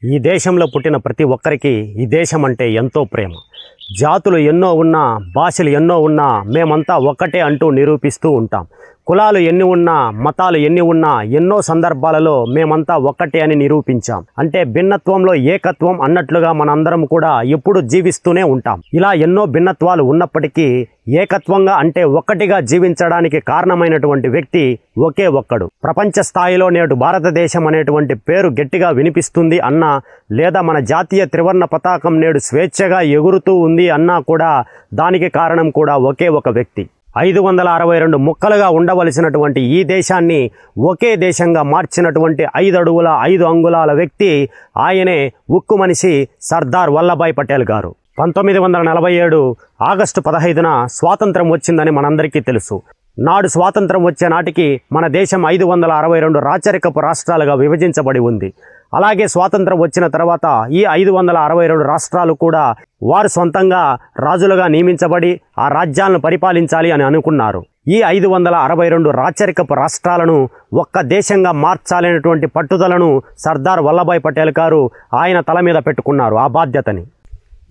ఈ దేశంలో పుట్టిన ప్రతి ఒక్కరికి ఈ దేశం అంటే ఎంతో ప్రేమ. జాతులు ఎన్నో ఉన్నా, భాషలు ఎన్నో ఉన్నా మేమంతా ఒక్కటే అంటూ నిరూపిస్తూ ఉంటాం. కులాలు ఎన్ని ఉన్నా, మతాలు ఎన్ని ఉన్నా ఎన్నో సందర్భాలలో మేమంతా ఒక్కటే అని నిరూపించాం. అంటే భిన్నత్వంలో ఏకత్వం అన్నట్లుగా మనందరం కూడా ఎప్పుడు జీవిస్తూనే ఉంటాం. ఇలా ఎన్నో భిన్నత్వాలు ఉన్నప్పటికీ ఏకత్వంగా అంటే ఒక్కటిగా జీవించడానికి కారణమైనటువంటి వ్యక్తి ఒకే ఒక్కడు. ప్రపంచ స్థాయిలో నేడు భారతదేశం అనేటువంటి పేరు గట్టిగా వినిపిస్తుంది అన్నా, లేదా మన జాతీయ త్రివర్ణ పతాకం నేడు స్వేచ్ఛగా ఎగురుతూ ఉంది అన్నా కూడా దానికి కారణం కూడా ఒకే ఒక వ్యక్తి. 562 ముక్కలుగా ఉండవలసినటువంటి ఈ దేశాన్ని ఒకే దేశంగా మార్చినటువంటి 5 అడుగుల 5 అంగుళాల వ్యక్తి ఆయనే ఉక్కు మనిషి సర్దార్ వల్లభాయ్ పటేల్ గారు. 1947 ఆగస్టు 15న స్వాతంత్రం వచ్చిందని మనందరికీ తెలుసు. నాడు స్వాతంత్రం వచ్చే నాటికి మన దేశం 562 రాచరికపు రాష్ట్రాలుగా విభజించబడి ఉంది. అలాగే స్వాతంత్రం వచ్చిన తర్వాత ఈ 562 రాష్ట్రాలు కూడా వారు సొంతంగా రాజులుగా నియమించబడి ఆ రాజ్యాలను పరిపాలించాలి అని అనుకున్నారు. ఈ 562 రాచరికపు రాష్ట్రాలను ఒక్క దేశంగా మార్చాలనేటువంటి పట్టుదలను సర్దార్ వల్లభాయ్ పటేల్ గారు ఆయన తల మీద పెట్టుకున్నారు ఆ బాధ్యతని.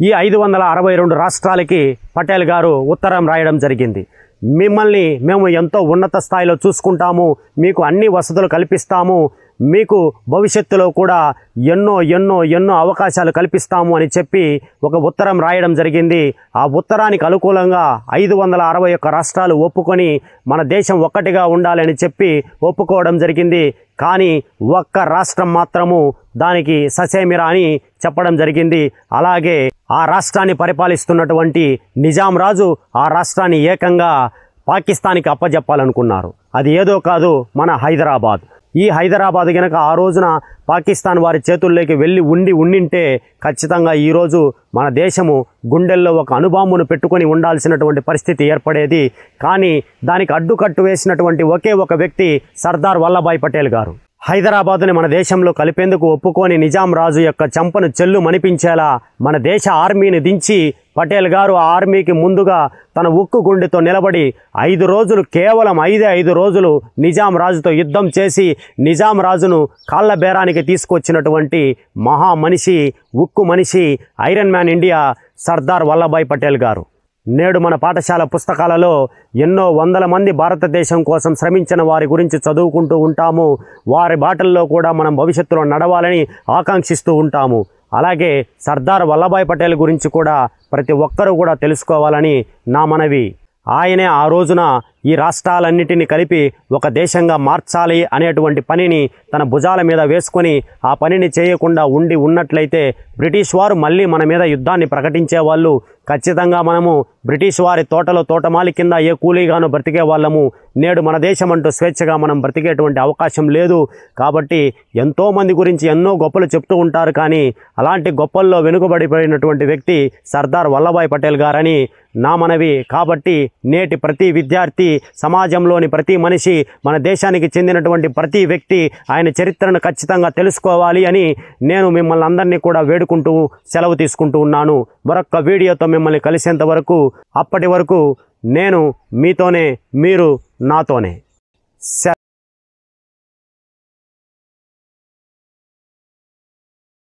ఈ 562 రాష్ట్రాలకి పటేల్ గారు ఉత్తరం రాయడం జరిగింది. మిమ్మల్ని మేము ఎంతో ఉన్నత స్థాయిలో చూసుకుంటాము, మీకు అన్ని వసతులు కల్పిస్తాము, మీకు భవిష్యత్తులో కూడా ఎన్నో ఎన్నో ఎన్నో అవకాశాలు కల్పిస్తాము అని చెప్పి ఒక ఉత్తరం రాయడం జరిగింది. ఆ ఉత్తరానికి అనుకూలంగా 561 రాష్ట్రాలు ఒప్పుకొని మన దేశం ఒక్కటిగా ఉండాలని చెప్పి ఒప్పుకోవడం జరిగింది. కానీ ఒక్క రాష్ట్రం మాత్రము దానికి ససేమిరా అని చెప్పడం జరిగింది. అలాగే ఆ రాష్ట్రాన్ని పరిపాలిస్తున్నటువంటి నిజాం రాజు ఆ రాష్ట్రాన్ని ఏకంగా పాకిస్తాన్కి అప్పజెప్పాలనుకున్నారు. అది ఏదో కాదు, మన హైదరాబాద్. ఈ హైదరాబాద్ గనక ఆ రోజున పాకిస్తాన్ వారి చేతుల్లోకి వెళ్ళి ఉండింటే ఖచ్చితంగా ఈరోజు మన దేశము గుండెల్లో ఒక అణుబాంబును పెట్టుకొని ఉండాల్సినటువంటి పరిస్థితి ఏర్పడేది. కానీ దానికి అడ్డుకట్టు వేసినటువంటి ఒకే ఒక వ్యక్తి సర్దార్ వల్లభాయ్ పటేల్ గారు. హైదరాబాదుని మన దేశంలో కలిపేందుకు ఒప్పుకొని నిజాం రాజు యొక్క చెంపను చెల్లు మనిపించేలా మన దేశ ఆర్మీని దించి పటేల్ గారు ఆ ఆర్మీకి ముందుగా తన ఉక్కు గుండెతో నిలబడి 5 రోజులు, కేవలం 5 రోజులు నిజాం రాజుతో యుద్ధం చేసి నిజాం రాజును కాళ్ళ బేరానికి తీసుకొచ్చినటువంటి మహా మనిషి, ఉక్కు మనిషి, iron man India Sardar Vallabhbhai Patel గారు. నేడు మన పాఠశాల పుస్తకాలలో ఎన్నో వందల మంది భారతదేశం కోసం శ్రమించిన వారి గురించి చదువుకుంటూ ఉంటాము. వారి బాటల్లో కూడా మనం భవిష్యత్తులో నడవాలని ఆకాంక్షిస్తూ ఉంటాము. అలాగే సర్దార్ వల్లభాయ్ పటేల్ గురించి కూడా ప్రతి ఒక్కరూ కూడా తెలుసుకోవాలని నా మనవి. ఆయనే ఆ రోజున ఈ రాష్ట్రాలన్నిటిని కలిపి ఒక దేశంగా మార్చాలి అనేటువంటి పనిని తన భుజాల మీద వేసుకొని ఆ పనిని చేయకుండా ఉన్నట్లయితే బ్రిటిష్ వారు మళ్ళీ మన మీద యుద్ధాన్ని ప్రకటించేవాళ్ళు. ఖచ్చితంగా మనము బ్రిటిష్ వారి తోటలో తోటమాలి కింద ఏ కూలీగానో బ్రతికే వాళ్ళము. నేడు మన దేశం అంటూ స్వేచ్ఛగా మనం బ్రతికేటువంటి అవకాశం లేదు. కాబట్టి ఎంతోమంది గురించి ఎన్నో గొప్పలు చెప్తూ ఉంటారు, కానీ అలాంటి గొప్పల్లో వెనుకబడిపోయినటువంటి వ్యక్తి సర్దార్ వల్లభాయ్ పటేల్ గారని నా మనవి. కాబట్టి నేటి ప్రతి విద్యార్థి, సమాజంలోని ప్రతి మనిషి, మన దేశానికి చెందినటువంటి ప్రతి వ్యక్తి ఆయన చరిత్రను ఖచ్చితంగా తెలుసుకోవాలి అని నేను మిమ్మల్ని అందరినీ కూడా వేడుకుంటూ సెలవు తీసుకుంటూ ఉన్నాను. మరొక్క వీడియోతో మిమ్మల్ని కలిసేంత వరకు, అప్పటి వరకు నేను మీతోనే, మీరు నాతోనే.